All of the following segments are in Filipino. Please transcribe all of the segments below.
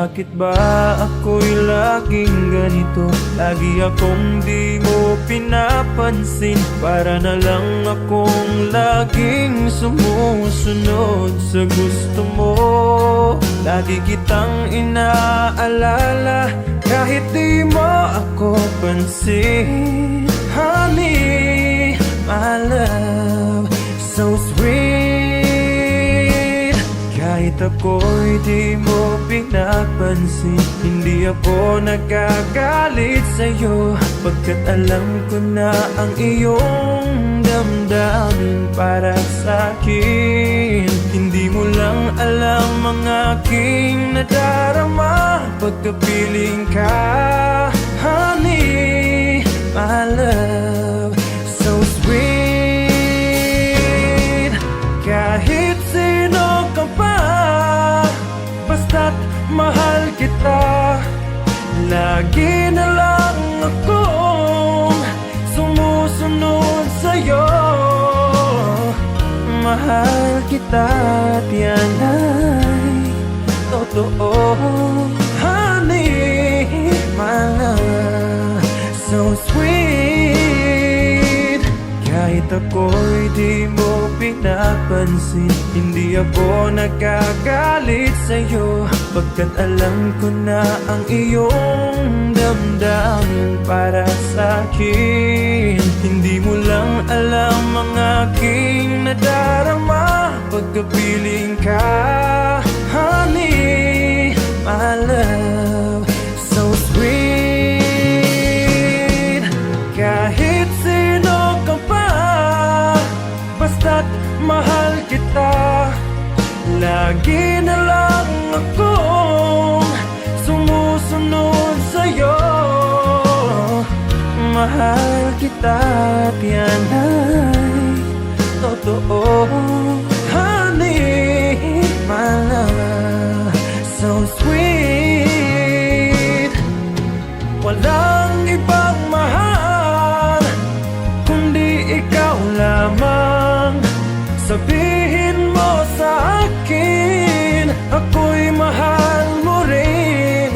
Bakit ba ako'y laging ganito? Lagi akong di mo pinapansin. Para na lang akong laging sumusunod sa gusto mo. Lagi kitang inaalala kahit di mo ako pansin. Honey, my love, so sweet. Kahit ako'y di mo pinapansin, hindi ako nagagalit sa'yo, pagkat alam ko na ang iyong damdamin para sa'kin. Hindi mo lang alam ang aking nadarama pagkapiling ka. Honey, my love, so sweet. Kahit sino ka pa, basta't mahal kita. Lagi na lang akong sumusunod sa'yo. Mahal kita at yan ay totoo. Honey, my love, so sweet. Kahit ako'y di mo pinapansin, hindi ako nagagalit sa'yo, pagkat alam ko na ang iyong damdamin para sa'kin. Hindi mo lang alam ang aking nadarama pagkapiling ka. Honey, my love, so sweet. Kahit sino ka pa, basta't mahal kita. Lagi na lang akong sumusunod sa'yo. Mahal kita at yan ay totoo. Honey, my love, so sweet. Walang ibang mahal kundi ikaw lamang. Sabihin mo sa akin, ako'y mahal mo rin.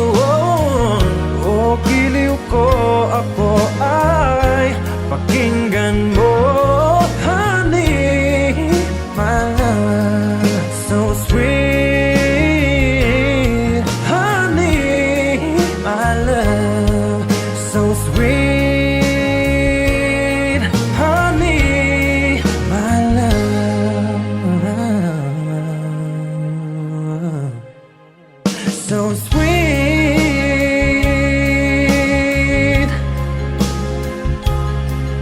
Oh, giliw ko, ako ay pakinggan mo. Honey, my love, so sweet. Honey, my love, so sweet. Honey, my love, so sweet.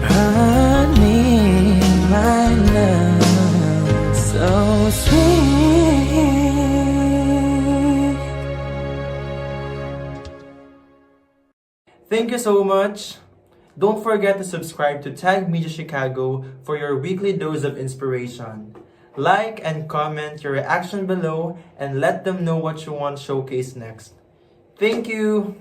Honey, my love, so sweet. Thank you so much. Don't forget to subscribe to Tag Media Chicago for your weekly dose of inspiration. Like and comment your reaction below and let them know what you want showcased next. Thank you.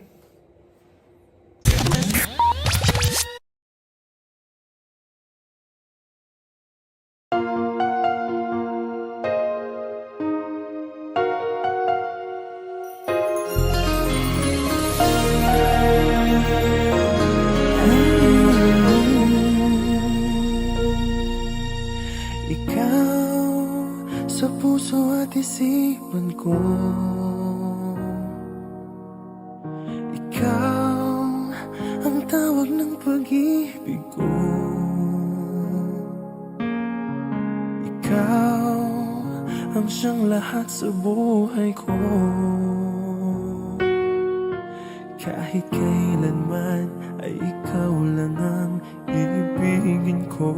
Ikaw sa puso at isipan ko. Ikaw ang tawag ng pag-ibig ko. Ikaw ang siyang lahat sa buhay ko. Kahit kailanman ay ikaw lang ang ibigin ko.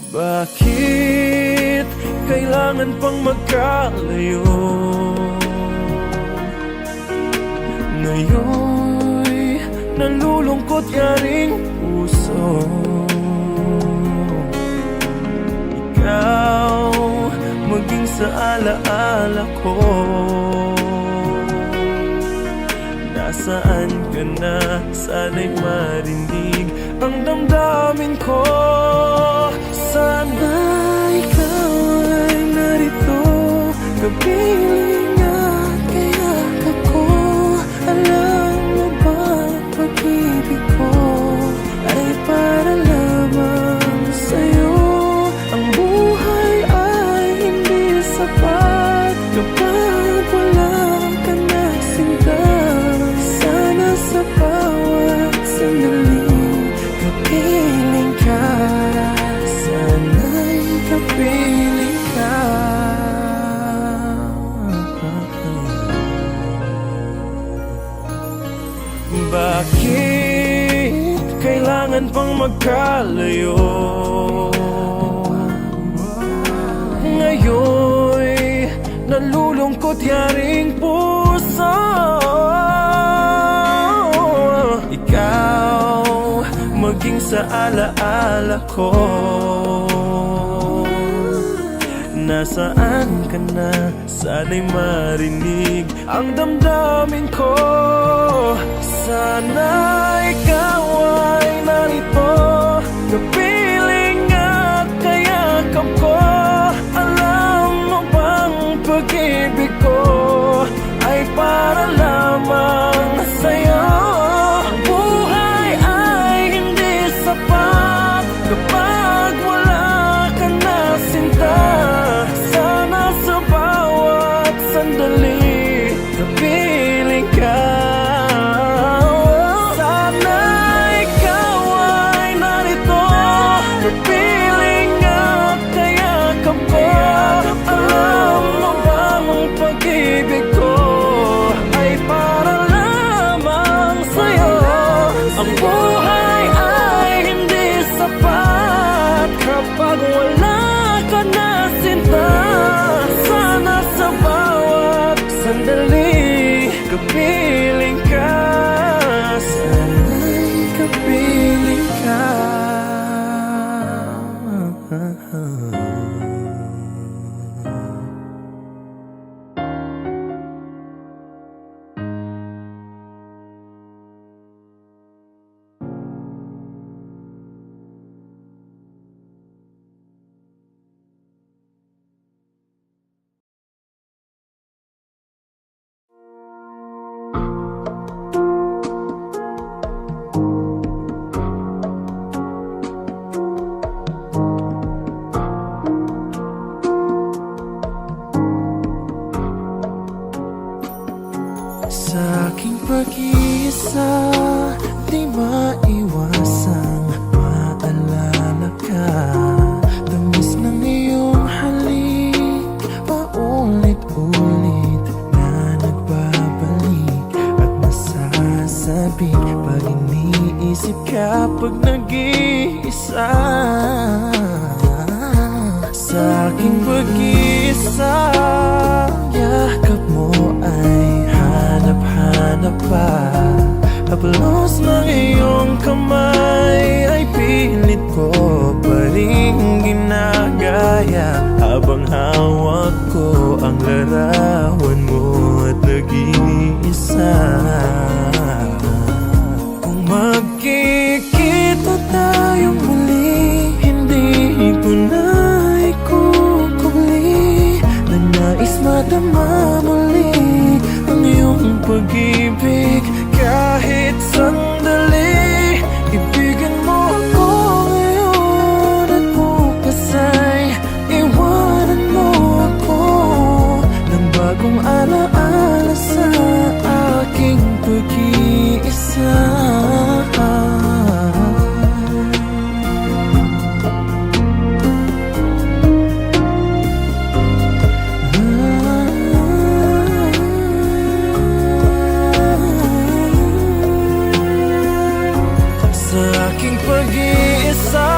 Bakit kailangan pang magkalayo? Ngayon'y nalulungkot ka ring puso. Ikaw maging sa alaala ko. Nasaan ka na? Sana'y marinig ang damdamin ko. Sana ikaw ay narito, kapiling at Bakit kailangan pang magkalayo? Ngayon'y nalulungkot yaring puso. Ikaw maging sa alaala ko. Nasaan ka na? Sana'y marinig ang damdamin ko. Sana ikaw ay narito, kapiling at kayakap ko. Alam mo bang pag-ibig ko ay para lamang sa'yo? Ang buhay ay hindi sapat kapag wala ka na sinta. Sana sa bawat sandali kapiling ka. Sana ikaw ay narito, kapiling at kayakap ko. Alam mo bang ang pag-ibig ko ay para lamang sa'yo? Ang buhay ay hindi sapat kapag wala ka na sinta. Sana sa bawat sandali kapiling ka. Sana'y kapiling ka. Sa aking pag-iisa, di maiwasang maalala ka. Tamis ng iyong halik, paulit-ulit na nagbabalik. At nasasabik pag iniisip ka pag nag-iisa. Sa aking pag-iisa, yakap mo ay hanap-hanap pa. Haplos ng iyong kamay ay pilit ko pa rin ginagaya. Habang hawak ko ang larawan mo at nag-iisa. Kung magkikita tayong muli, hindi ko na ikukubli na nais madama muli ang iyong pag-ibig. Kahit sandali, ibigin mo ako ngayon at bukas ay iwanan mo ako ng bagong alaala sa aking pag-iisa. Sa aking pag-iisa,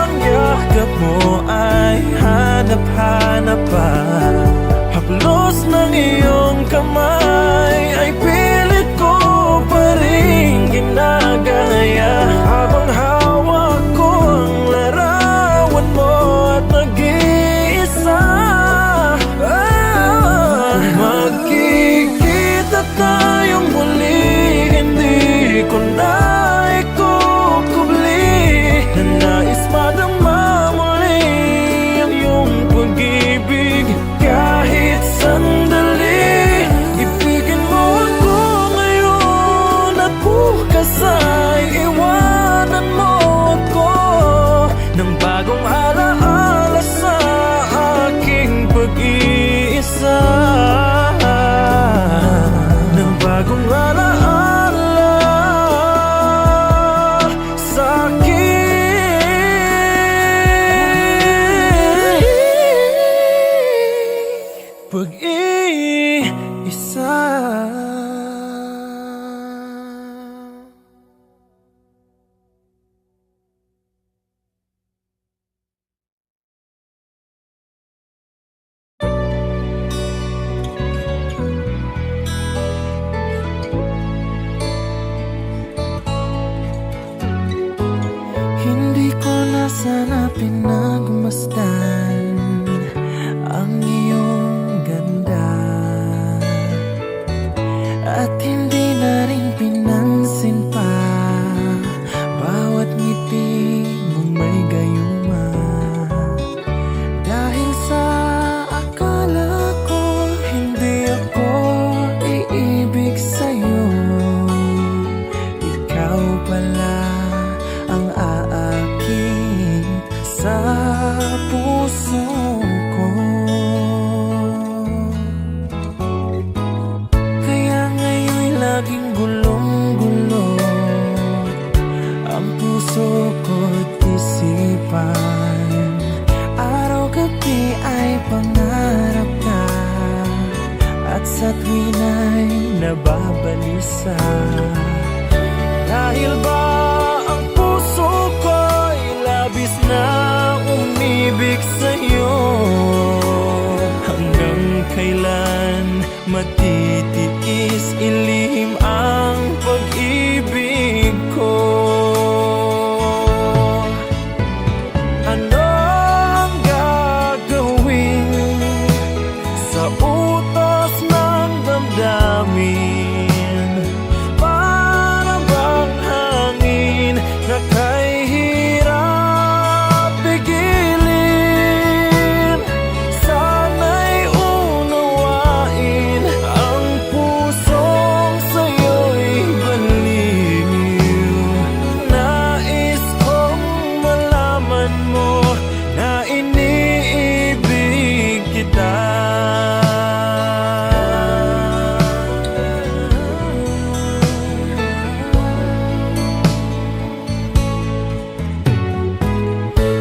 ang yakap mo ay hanap-hanap pa. Haplos ng iyong kamay ay pilit ko pa rin ginagaya. Habang hawak ko ang larawan mo at nag-iisa. Magkikita tayong muli, hindi ko na nais madama muli ang iyong pag-ibig. Kahit sandali, ibigin mo ako ngayon at bukas ay iwanan mo ako ng bagong alaala sa aking pag-iisa. Ng bagong alaala sa aking pag-iisa. At hindi na rin pinansin pa bawat ngiti mong may gayuma. Dahil sa akala ko hindi ako iibig sa'yo, ikaw pala ang aakit sa puso ko. Kaya ngayon'y laging gulong-gulo ang puso ko't isipan. Araw-gabi ay pangarap ka, at sa tuwin ay nababalisa. Dahil ba ang puso ko'y labis na umibig sa'yo? Hanggang kailan matitiis ilihim ang pag-ibig ko? Ano ang gagawin sa utos ng damdamin? Para bang hangin na kay hirap pigilin? Sana'y unawain ang pusong sa'yo'y baliw. Nais kong malaman mo na iniibig kita.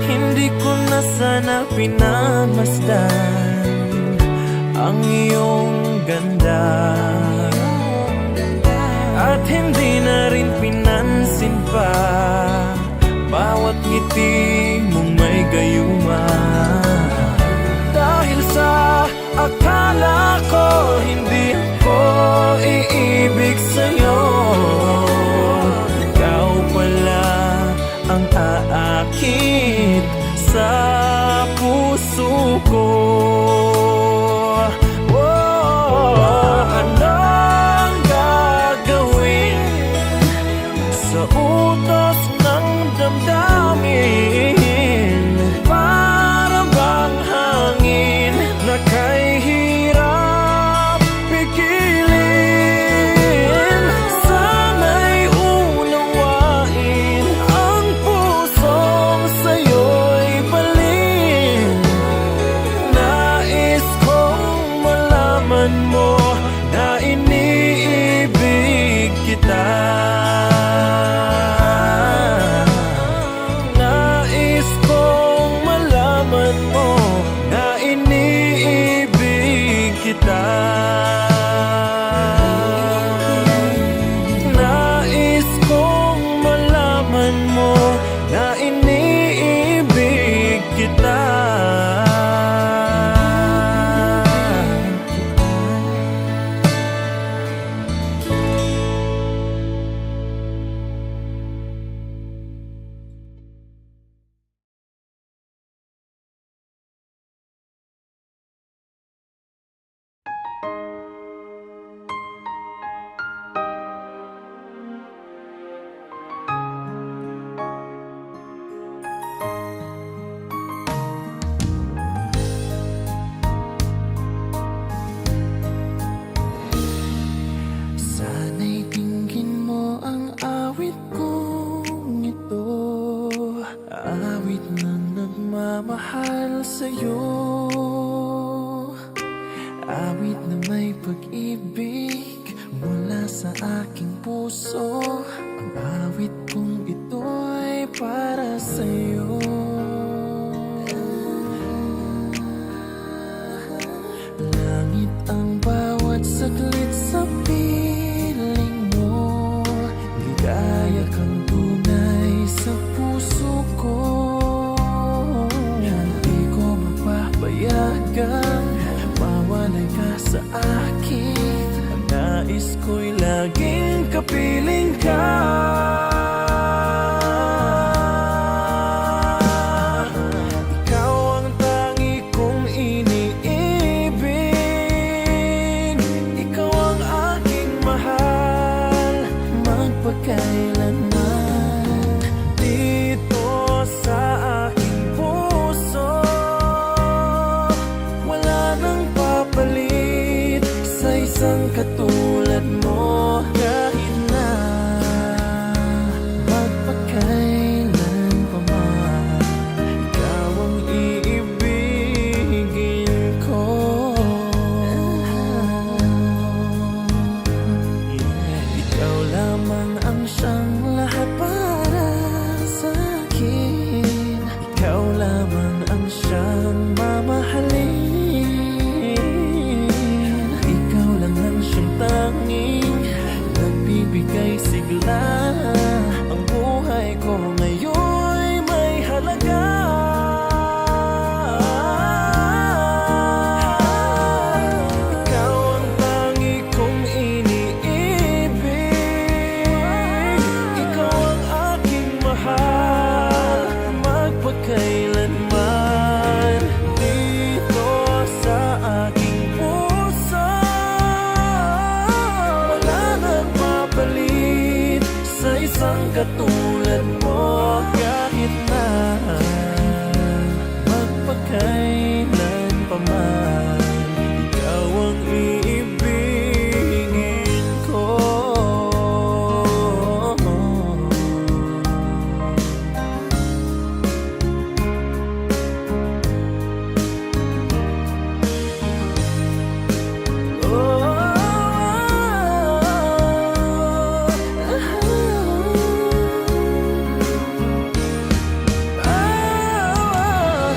Hindi ko na sana pinamasdan ang iyong ganda, at hindi na rin pinansin pa bawat ngiti mong may gayuma. Dahil sa akala ko hindi ako iibig sa'yo, ikaw pala ang aakit sa puso ko. Ano ang gagawin sa utos ng damdamin? Para bang hangin na kay hirap pigilin? Sana'y unawain ang pusong sa'yo'y baliw. Nais kong malaman mo na iniibig kita. Nais kong malaman mo na iniibig kita. Nais kong malaman mo na iniibig kita. Sana'y tingin mo ang awit kong ito, awit ng nagmamahal sa'yo, awit na may pag-ibig mula sa aking puso. Ang awit kong ito'y para sa'yo. Langit ang bawat saglit sa piling mo, ligaya kang tunay sa puso ko. Hindi ko mapapayagang mawalay ka sa akin. Ang nais ko'y laging kapiling ka. Ikaw ang tangi kong iniibig, ikaw ang aking mahal. magpakailanman. Dito sa aking puso, wala nang papalit sa isang katulad mo. Kahit na magpakailan pa man, ikaw ang iibigin ko. Ikaw lamang ang siyang lahat para sa akin. Ikaw lamang ang siyang mamahalin. Ikaw lang ang siyang tanging nagbibigay sigla. Ang buhay ko ngayon'y may halaga. Ikaw ang tangi kong iniibig. Ikaw ang aking mahal, magpakailanman. Dito sa aking puso, wala nang mapalit sa isang katulad mo. Kahit na magpakailan pa man, ikaw ang iibigin ko.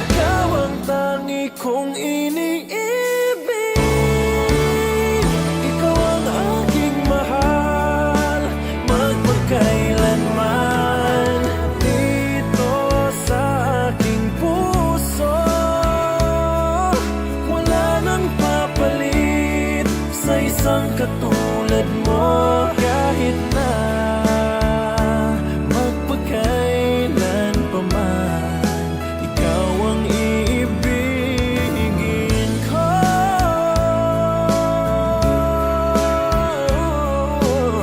Ikaw ang tangi kong iniibig. Ikaw ang aking mahal, magpakailanman. Dito sa aking puso, wala nang papalit sa isang katulad mo. Kahit na magpakailan pa man, ikaw ang iibigin ko.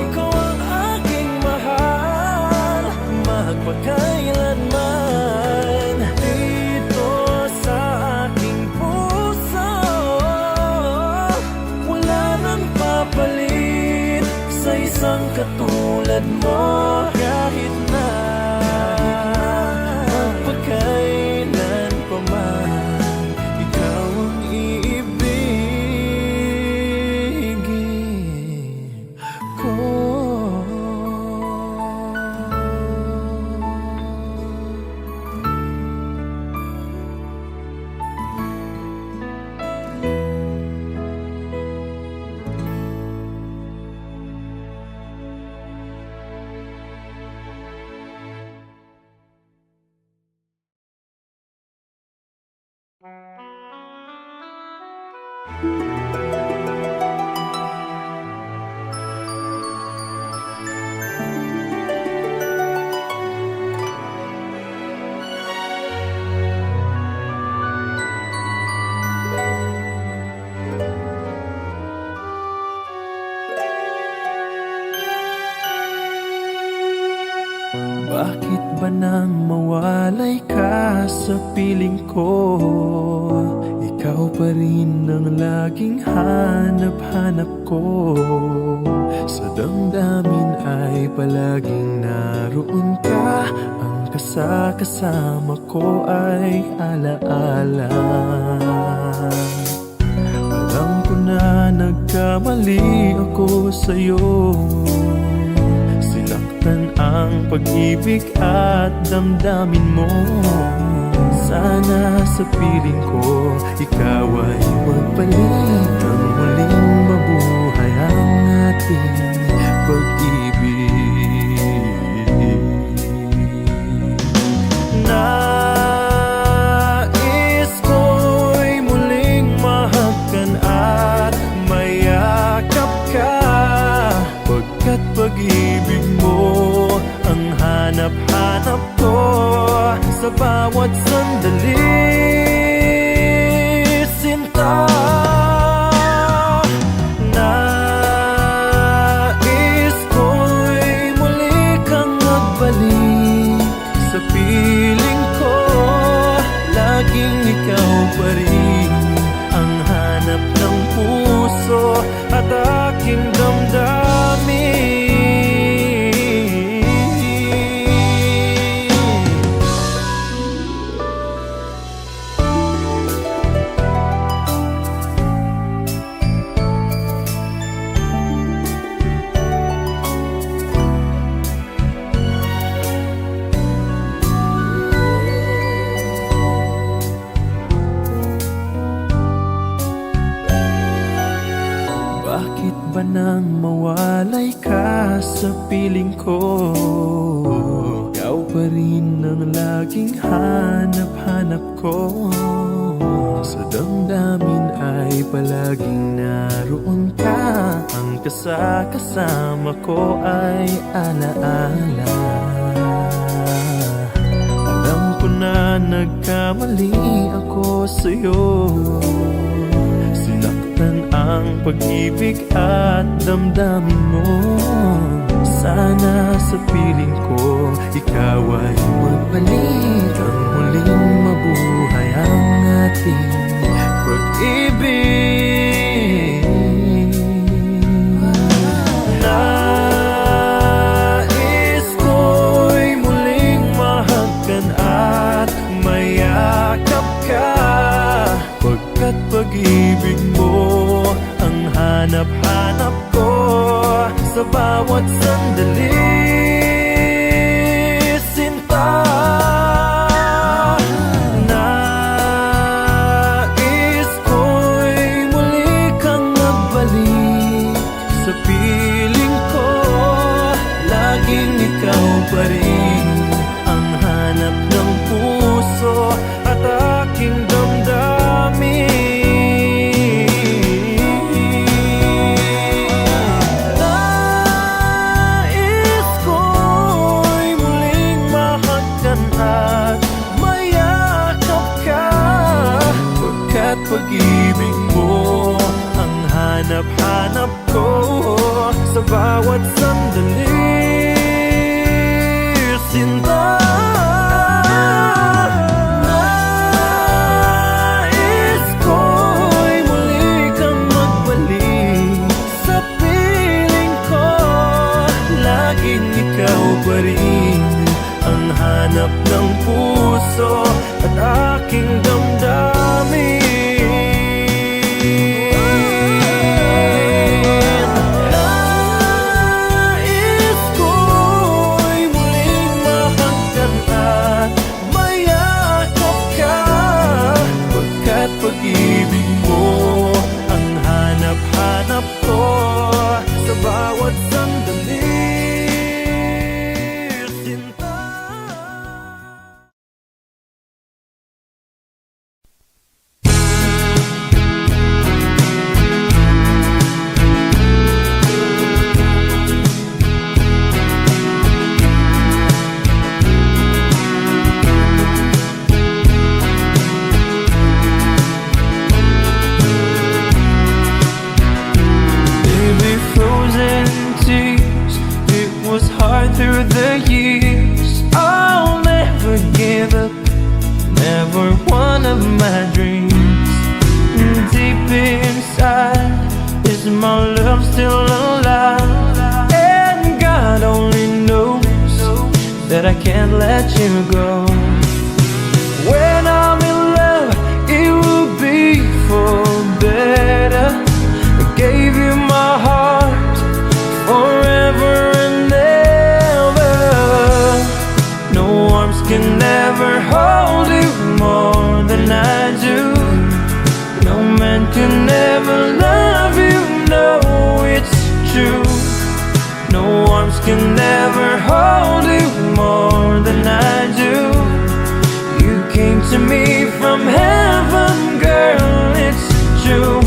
Ikaw ang aking mahal, magpakailanman. Dito sa aking puso, wala nang papalit sa isang katulad mo. Kahit na magpakailan pa man, ikaw ang iibigin ko. Bakit ba nang mawalay ka sa piling ko? Ikaw pa rin ang laging hanap-hanap ko. Sa damdamin ay palaging naroon ka. Ang kasama ko ay alaala. Alam ko na nagkamali ako sa'yo. Sinaktan ang pag-ibig at damdamin mo. Sana sa piling ko, ikaw ay magpalit. Nang muling mabuhay ang ating pag-ibig. Nais ko'y muling mahagkan at mayakap ka. Pagkat pag-ibig mo ang hanap-hanap ko sa bawat sandali, sinta. Nais ko'y muling ka sa piling ko. Ikaw pa rin ang laging hanap-hanap ko. Sa damdamin ay palaging naroon ka. Ang kasama ko ay alaala. Alam ko na nagkamali ako sa'yo. Sinaktan ang pag-ibig at damdamin mo. Sana sa piling ko ikaw ay magbalik. Ang muling mabuhay ang ating pag-ibig. Nais ko'y muling mahagkan at mayakap ka. Pagkat pag-ibig mo ang hanap-hanap ko sa bawat sandali, sinta. Nais ko'y muli kang magbalik sa piling ko. Laging ikaw pa rin ang hanap ng puso at aking damdamin. Pag-ibig mo ang hanap-hanap ko sa bawat sandali, sinta. Nais ko'y muli kang magbalik sa piling ko. Laging ikaw pa rin ang hanap ng puso at aking damdamin. Pag-ibig mo ang hanap-hanap ko sa bawat sandali, sinta. Through the years, I'll never give up, never one of my dreams. Deep inside, is my love still alive? And God only knows that I can't let you go. When I'm in love, it will be for better. I gave you my heart forever and can never hold you more than I do. No man can ever love you, no, it's true. No arms can never hold you more than I do. You came to me from heaven, girl, it's true.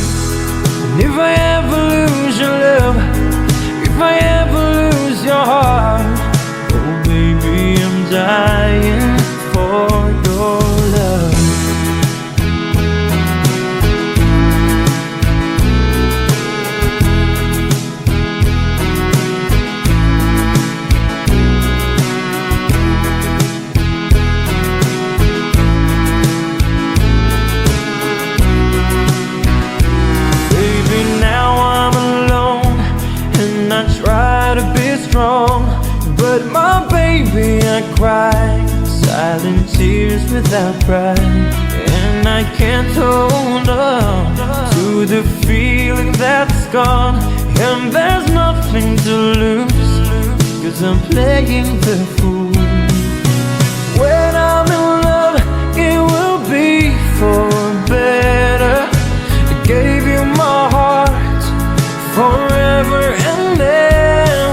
And if I ever lose your love, if I ever lose your heart, oh baby, I'm dying for your love. Baby, now I'm alone and I try to be strong, but my baby, I cry silent tears without pride. And I can't hold on to the feeling that's gone. And there's nothing to lose, 'cause I'm playing the fool. When I'm in love, it will be for better. I gave you my heart forever and ever.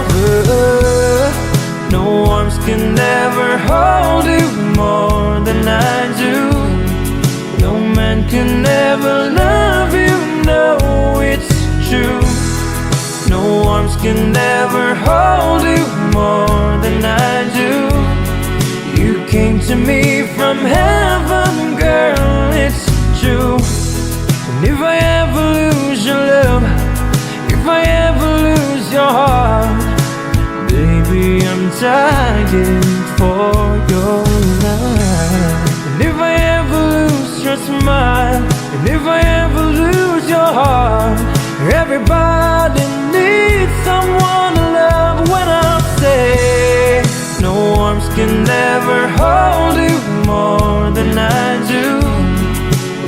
can never hold you more than I do. You came to me from heaven, girl, it's true. And if I ever lose your love, if I ever lose your heart, baby, I'm dying for your love. And if I ever lose your smile, and if I ever lose your heart, everybody needs someone to love. When I say no arms can never hold you more than I do,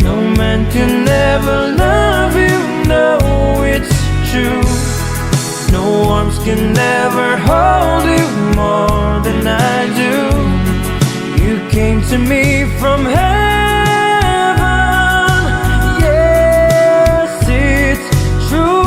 no man can never love you, no, it's true. No arms can never hold you more than I do. You came to me from heaven, yes, it's true.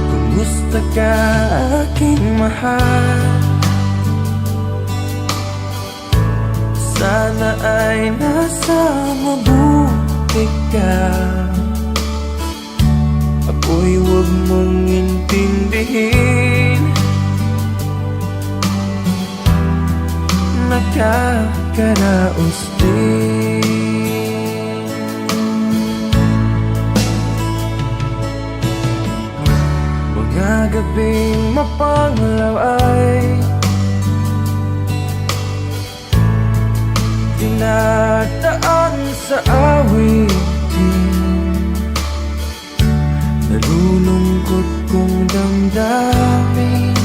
Kumusta ka, aking mahal? Sana ay nasa mabuti ka. Ako'y huwag mong intindihin, nakakaraos din. Mga gabing mapanglaw ay dinadaan sa awitin, nalulungkot kong damdamin,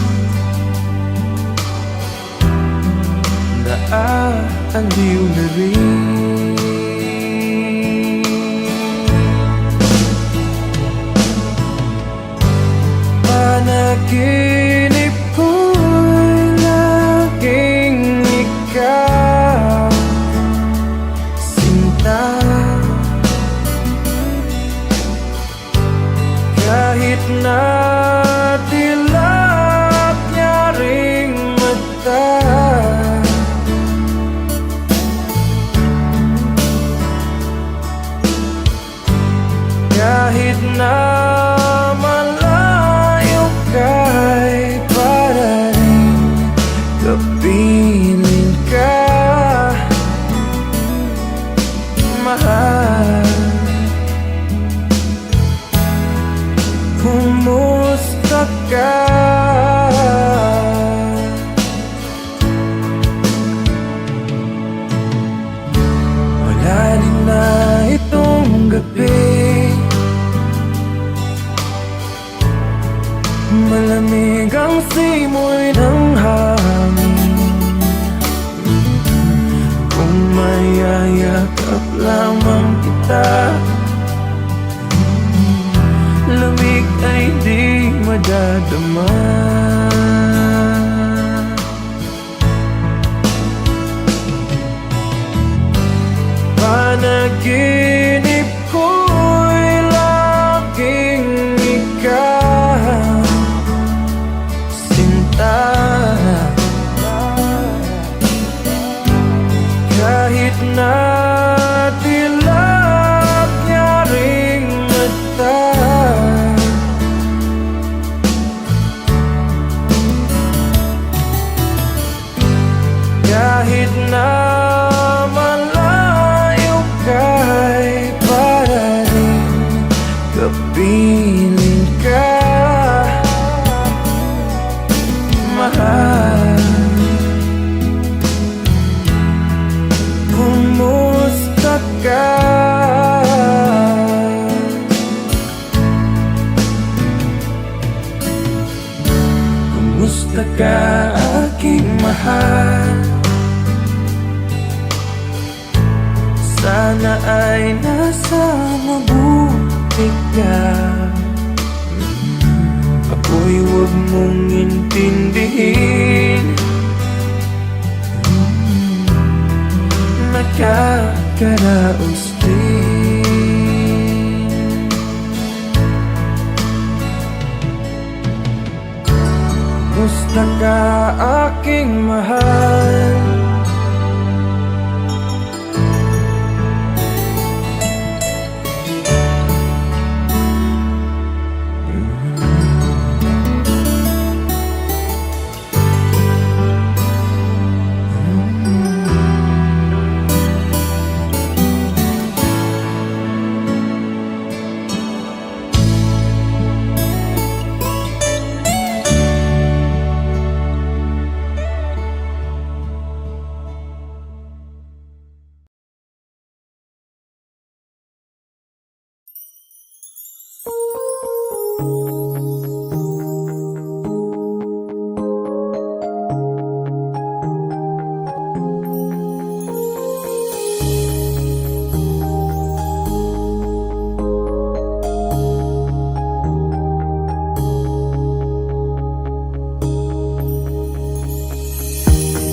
naaaliw na rin. Panaginip ko'y laging ikaw, sinta. Kahit na dilap niya ring mata, ka, aking mahal. Sana ay nasa mabuti ka. Ako'y huwag mong intindihin. Nakakaraos din. Musta ka, aking mahal?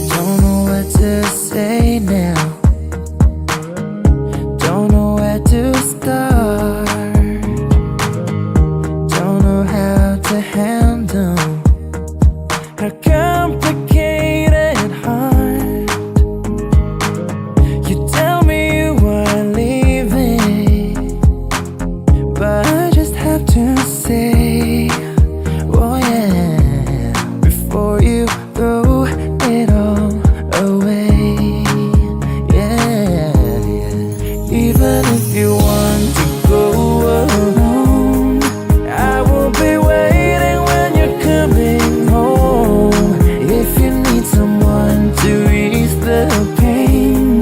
Don't know what to say now. Don't know where to start. Don't know how to handle a complicated heart. You tell me you are leaving, but I just have to say, oh yeah, before you throw it all away. Yeah, yeah. Even if you want to go alone, I will be waiting when you're coming home. If you need someone to ease the pain,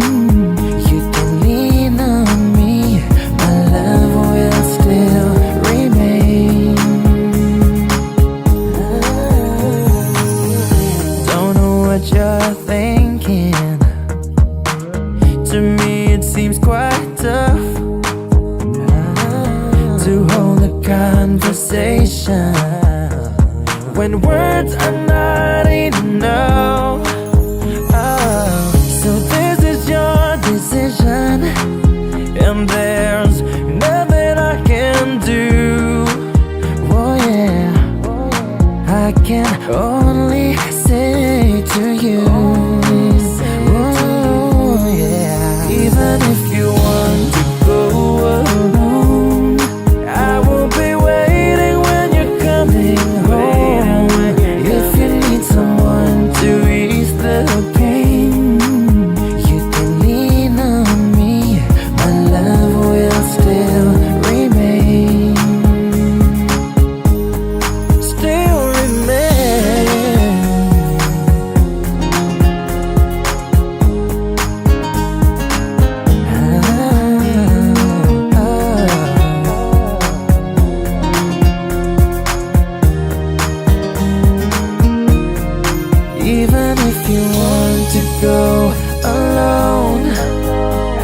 you can lean on me. My love will still remain. Don't know what you're thinking. To me it seems quite tough to hold a conversation when words are not enough. Oh, so this is your decision, and there's nothing I can do. Oh yeah, I can only say to you, oh yeah. Even if you want to go alone, I will be waiting when you're coming home. If you need someone to ease the pain, you can lean on me. My love will still remain. Still remain. Even if you want to go alone,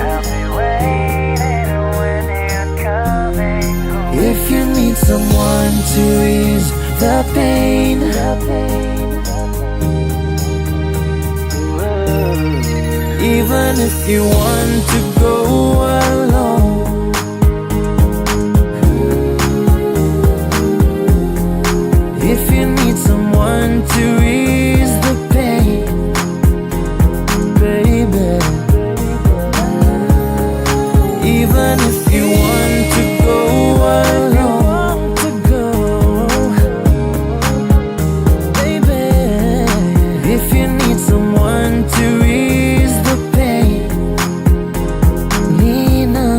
I'll be waiting when you're coming home. if you need someone to ease the pain, even if you want to go alone, if you need someone to ease the pain, baby, even if you want to go alone, baby, if you need someone to ease the pain, lean on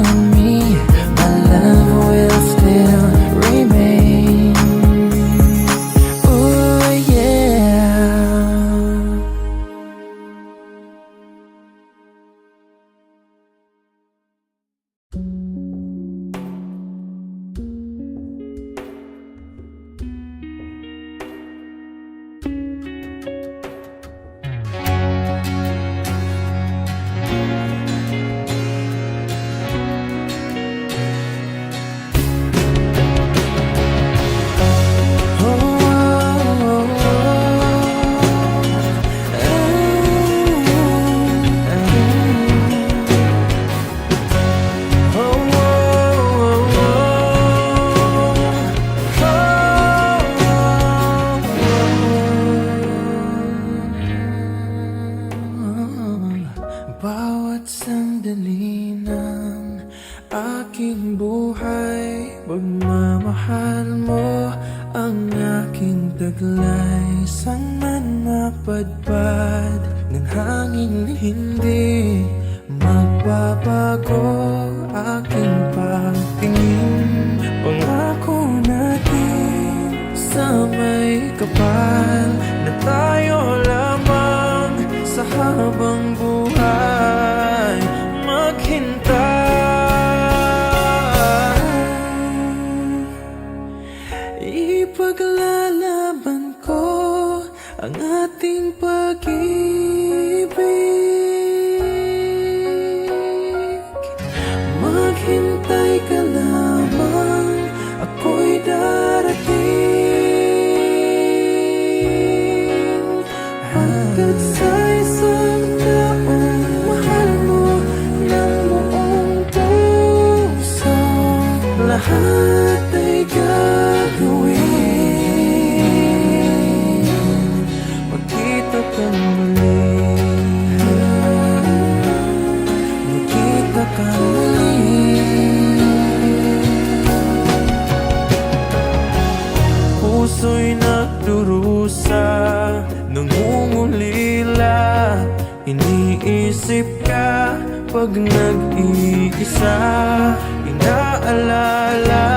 Bawat sandali ng aking buhay, pagmamahal mo ang aking taglay. Saan man mapadpad ng hangin, hindi magbabago aking pagtingin. Pangako natin sa may kapal na tayo lamang sa habang buhay maghintay. Ipaglalaban ko ang ating pag-ibig. Maghintay ka lamang, ako'y darating. Hanggat sa isang taong mahal mo ng buong puso, lahat ay gagawin. Magkita kang muli, magkita kang muli. Puso'y nagdurusa, nangungulila, iniisip ka pag nag-iisa. Inaalala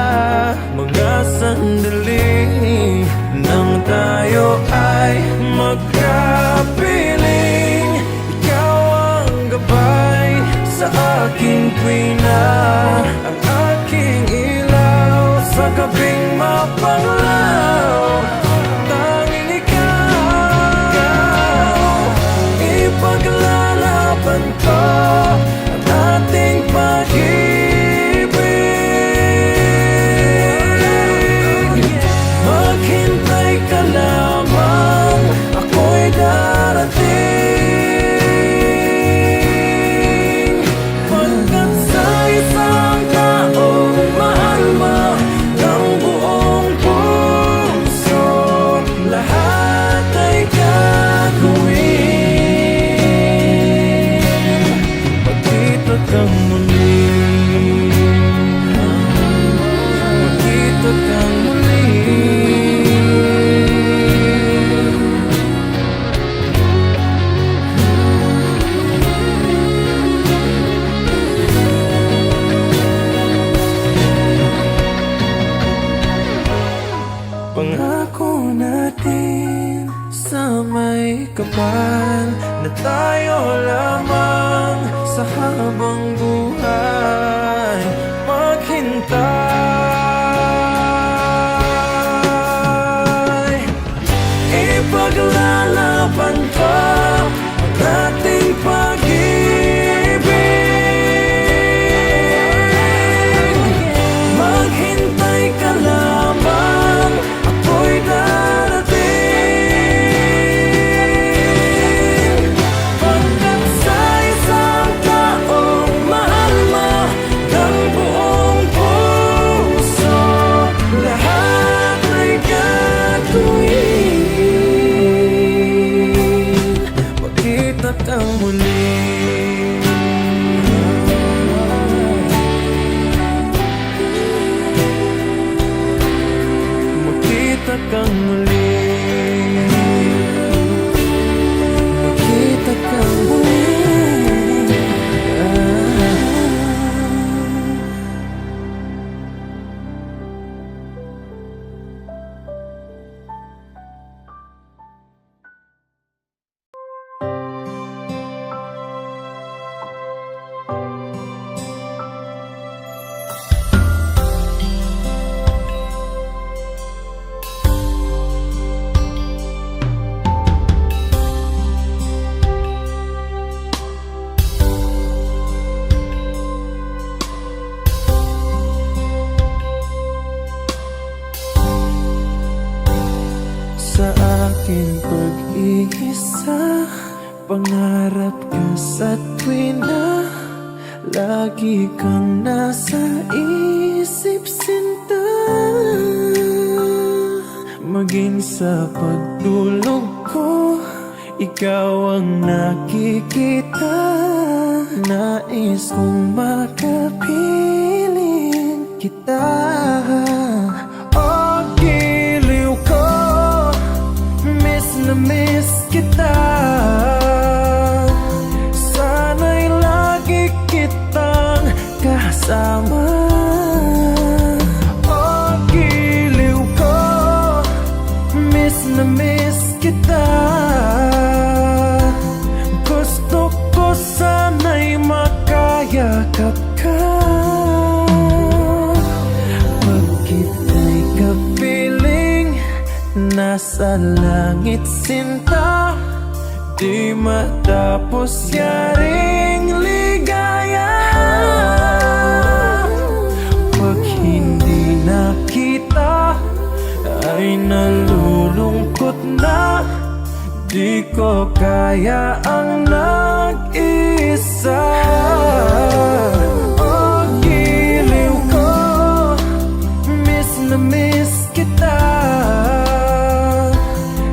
mga sandali nang tayo ay magkapiling. Ikaw ang gabay sa aking tuwina, ang aking ilaw sa gabing mapanglaw. Tanging ikaw, ipaglalaban ko ang ating pag-ibig. Maghintay ka lamang, ako'y darating. Pagkat sa isang taong mahal mo ng buong puso, lahat ay gagawin. Magkita kang muli, magkita kang muli. Pangako natin sa may kapal na tayo lamang sa habang buhay maghintay. Ipaglalaban ko ang ating pag-ibig. Maghintay ka lamang, ako'y darating. Pagkat sa isang taong mahal mo ng buong puso, lahat ay gagawin. Magkita kang muli, magkita kang muli, magkita kang muli. Sa aking pag-iisa, pangarap ka sa tuwina, lagi kang nasa isip, sinta. Maging sa pagtulog ko, ikaw ang nakikita. Nais kong makapiling kita. Oh, giliw ko, miss na miss kita. Sana'y lagi kitang kasama. Oh, giliw ko, miss na miss kita. Gusto ko sana'y makayakap ka. Pag kita'y kapiling, nasa langit sinta. Di matapos yaring ligaya. Pag hindi nakita, ay nalulungkot na. Di ko kaya ang nag-isa. Oh, giliw ko, miss na miss kita.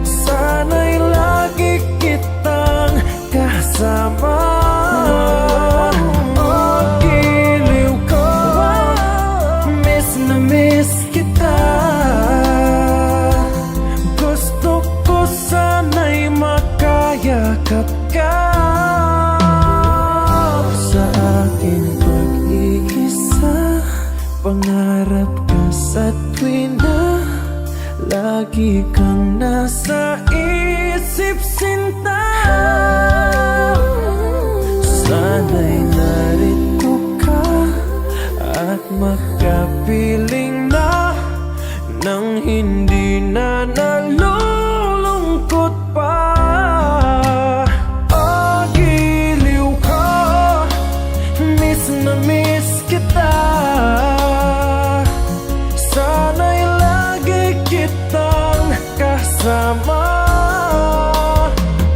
Sana'y lagi kitang kasama. Oh, giliw ko, miss na miss kita. Gusto ko sana'y makayakap ka. Sa aking pag-iisa, pangarap ka sa tuwin na lagi kang nasa isip sinta. Sana'y narito ka at makapiling na nang hindi na nalulungkot pa. Oh, giliw ko, miss na miss kita. Sana'y lagi kitang kasama.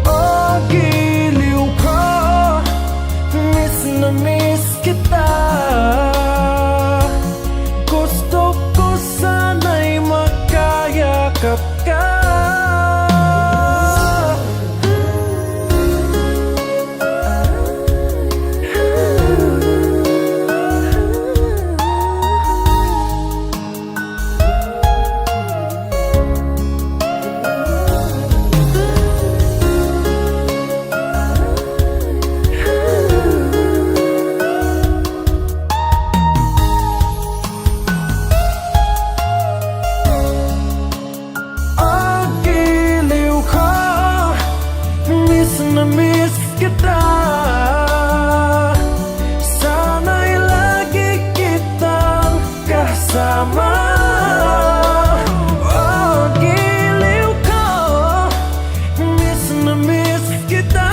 Oh, giliw ko, miss na miss kita. Gusto ko sana'y makayakap ka. Na miss kita. Sana'y lagi kitang kasama. Oh, giliw ko, miss na miss kita.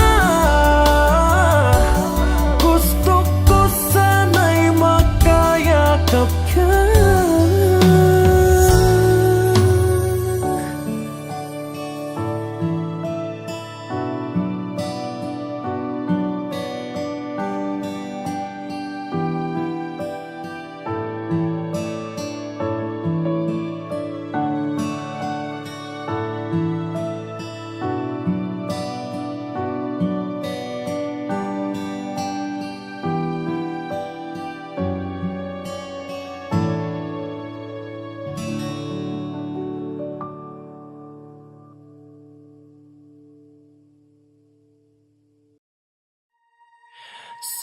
Gusto ko sana'y makayakap ka.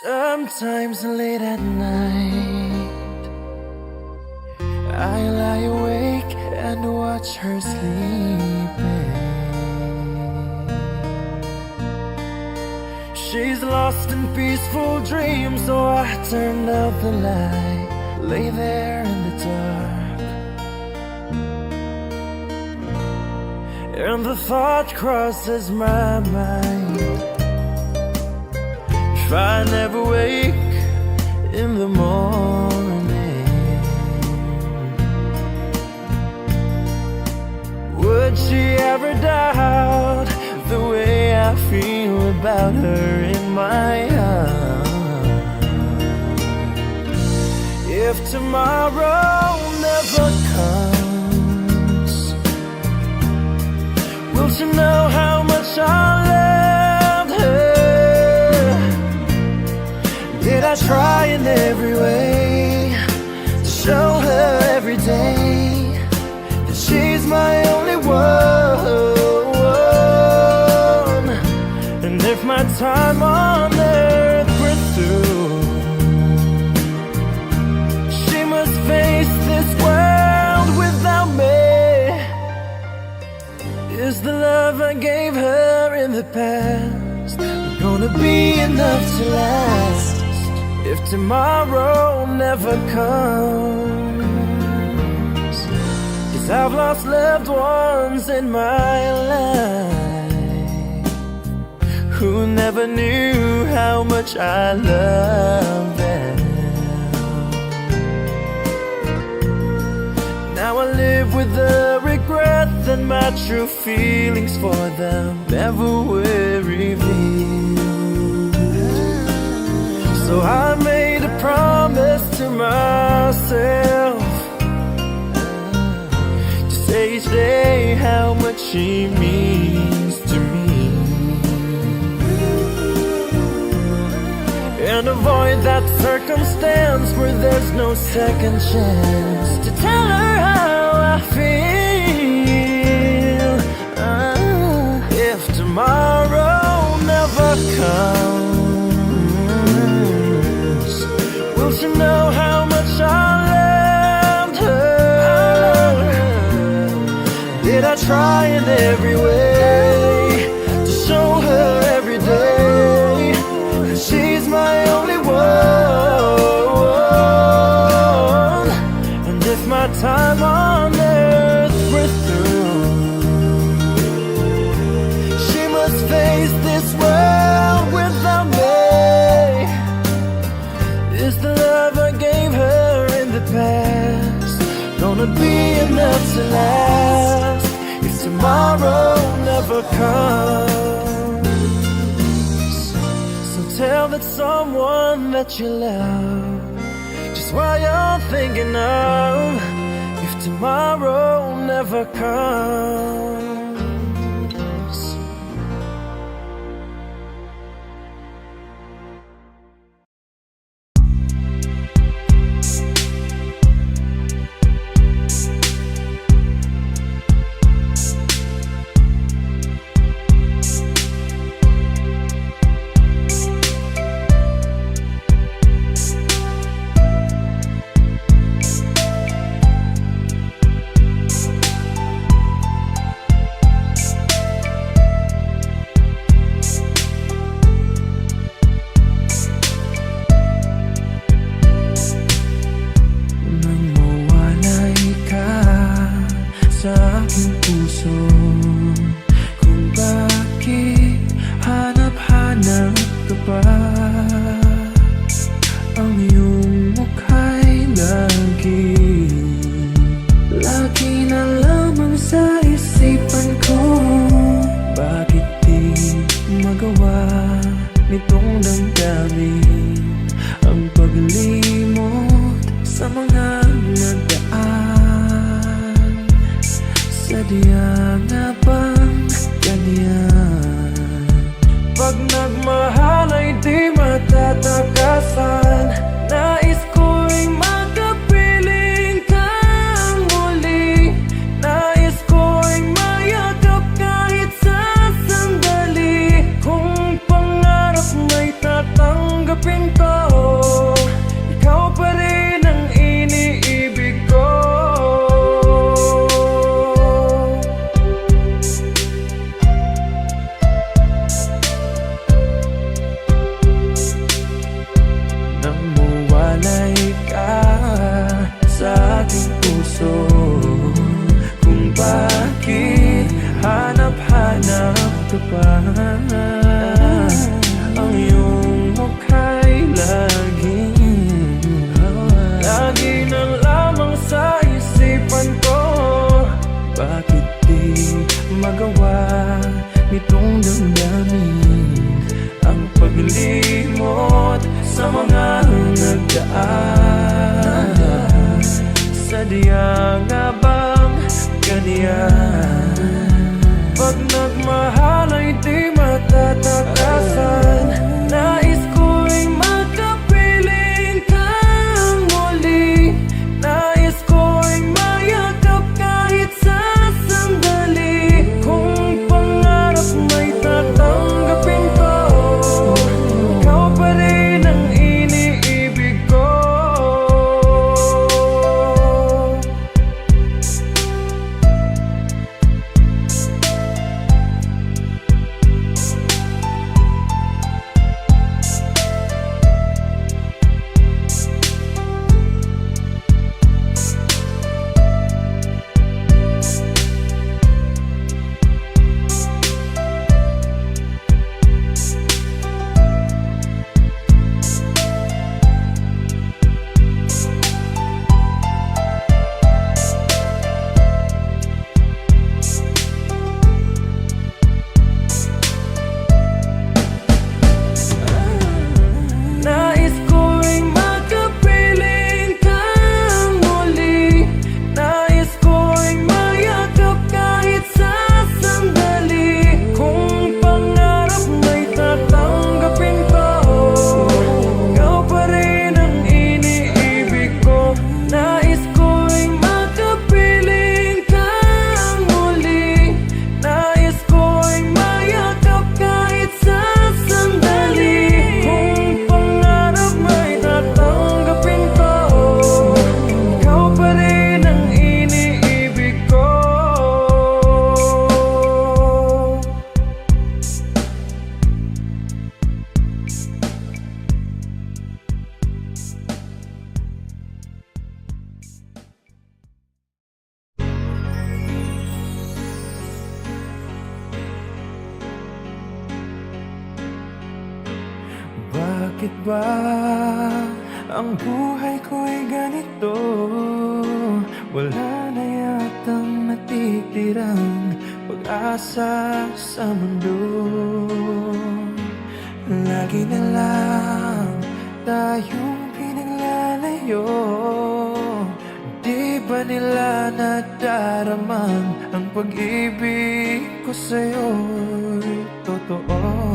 Sometimes late at night, I lie awake and watch her sleeping. She's lost in peaceful dreams, so I turned out the light, lay there in the dark, and the thought crosses my mind: if I never wake in the morning, would she ever doubt the way I feel about her in my heart? If tomorrow never comes, will she know how much I love I try in every way to show her every day that she's my only one? And if my time on earth were through, she must face this world without me. Is the love I gave her in the past gonna be enough to last if tomorrow never comes? 'Cause I've lost loved ones in my life who never knew how much I loved them. Now I live with the regret that my true feelings for them never were revealed. So I made a promise to myself to say each day how much she means to me, and avoid that circumstance where there's no second chance to tell her how I feel. If tomorrow never comes, will she know how much I loved her? Did I try in every way to show her every day that she's my only one? And if my time on earth were through, she must face this world without me. Is the love I gave her in the past gonna be enough to last if tomorrow never comes? So tell that someone that you love just what you're thinking of if tomorrow never comes. Sa aking puso, kung bakit hanap-hanap ka pa. Ang iyong mukha'y lagi na lamang sa isipan ko. Bakit di magawa nitong damdamin ang paglimot sa mga nagdaan? Sadya nga bang ganyan? Pag nagmahal ay di matatakasan. Nais ko'y makapiling kang muli. Nais ko'y mayakap kahit sa sandali. Kung pangarap may tatanggapin ko, ikaw pa rin ang iniibig ko. Sa aking puso, kung bakit hanap-hanap ka pa. Ang iyong mukha'y lagi na lamang sa isipan ko. Bakit di magawa nitong damdamin ang paglimot sa mga nagdaan? Sadya nga bang ganyan? Pag nagmahal ay di matatapos. Bakit ba ang buhay ko'y ganito? Wala na yatang natitirang pag-asa sa mundo. Lagi na lang tayong pinaglalayo. Di ba nila nadaraman ang pag-ibig ko sa'yo'y totoo?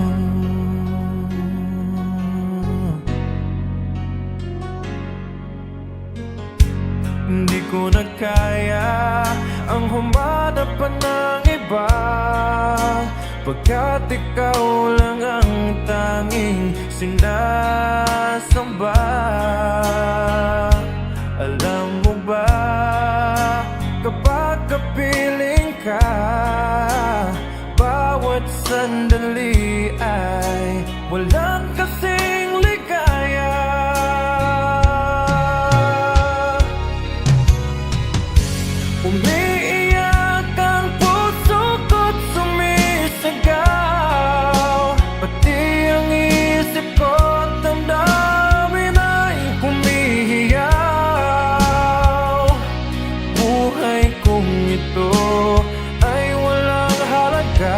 Hindi ko na kaya ang humanap pa ng iba, pagkat ikaw lang ang tanging sinasamba. Alam mo ba, kapag kapiling ka, bawat sandali ay walang kasing ligaya. Umiiyak ang puso ko't sumisigaw, pati ang isip ko't damdamin ay humihiyaw. Buhay kong ito ay walang halaga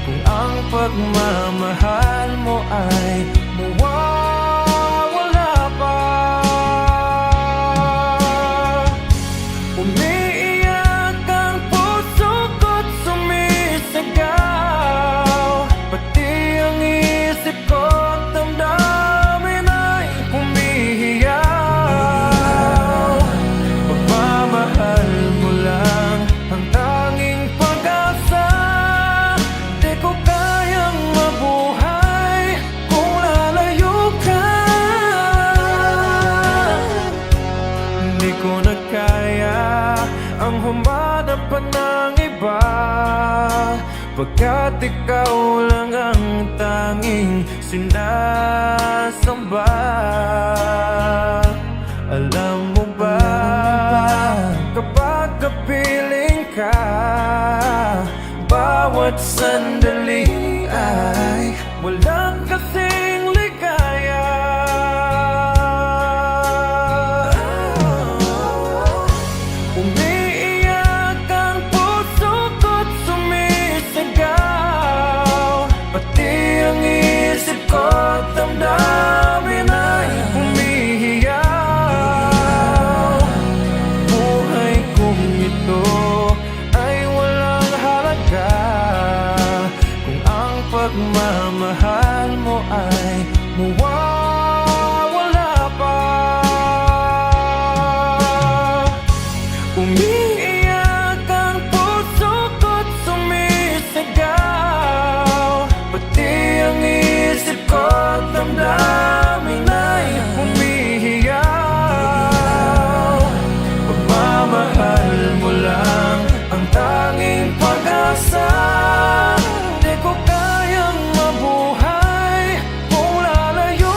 kung ang pagmamahal mo ay mawawala pa. Umiiyak ang puso ko't sumisigaw, pati ang isip ko't damdamin ay humihiyaw. Pagmamahal mo lang ang tanging pag-asa, di ko kayang mabuhay kung lalayo ka. Hindi ko na kaya ang humanap pa ng iba, pagkat ikaw lang ang tanging sinasamba. Alam mo ba, kapag kapiling ka, bawat sandali ay walang kasing ligaya. Umiiyak ang puso ko't sumisigaw, pati ang isip ko't damdamin ay humihiyaw. Buhay kong ito ay walang halaga kung ang pagmamahal mo ay mawawala pa. Umiiyak ang puso ko't sumisigaw, pati ang isip ko't damdamin ay humihiyaw. Pagmamahal mo lang ang tanging pag-asa, di ko kayang mabuhay kung lalayo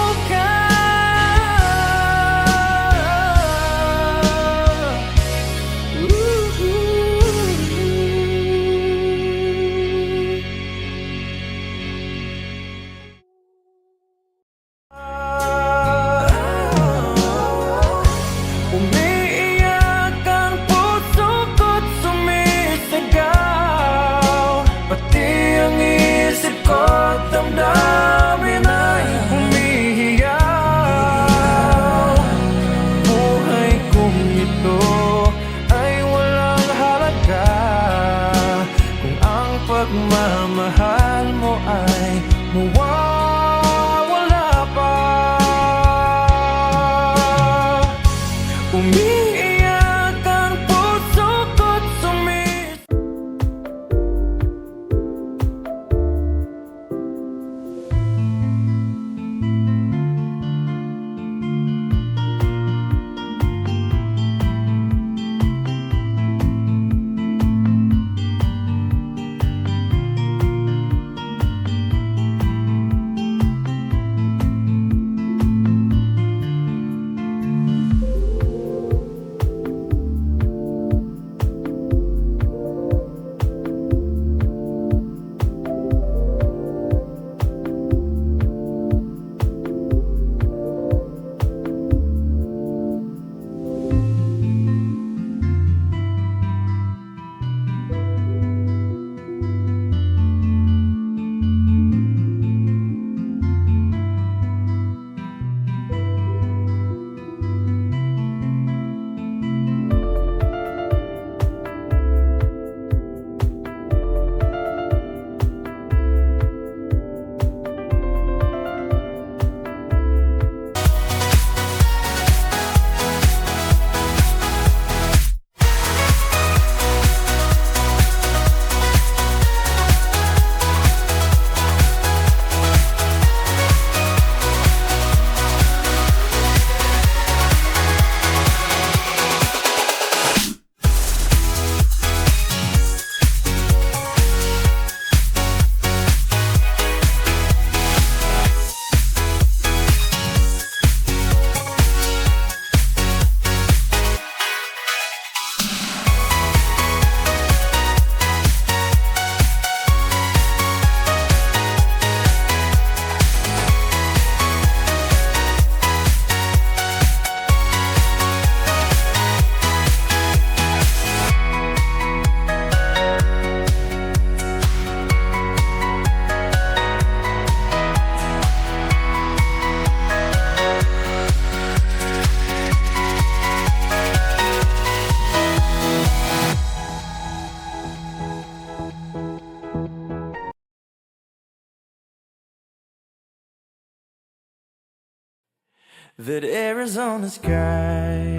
that Arizona sky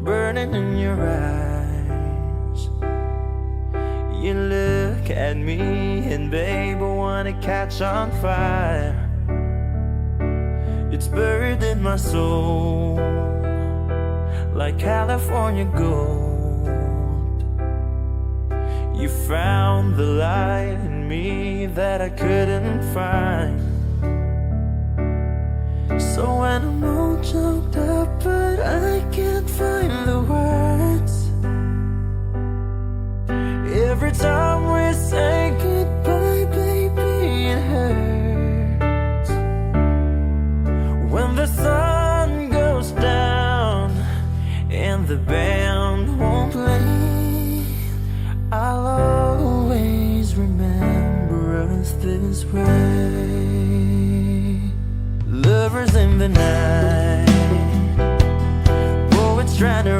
burning in your eyes. You look at me and babe, I wanna catch on fire. It's buried in my soul like California gold. You found the light in me that I couldn't find. So when I'm all choked up but I can't find the words, every time we say goodbye, baby, it hurts. When the sun goes down and the band won't play, I'll always remember us this way. Lovers in the night, poets trying to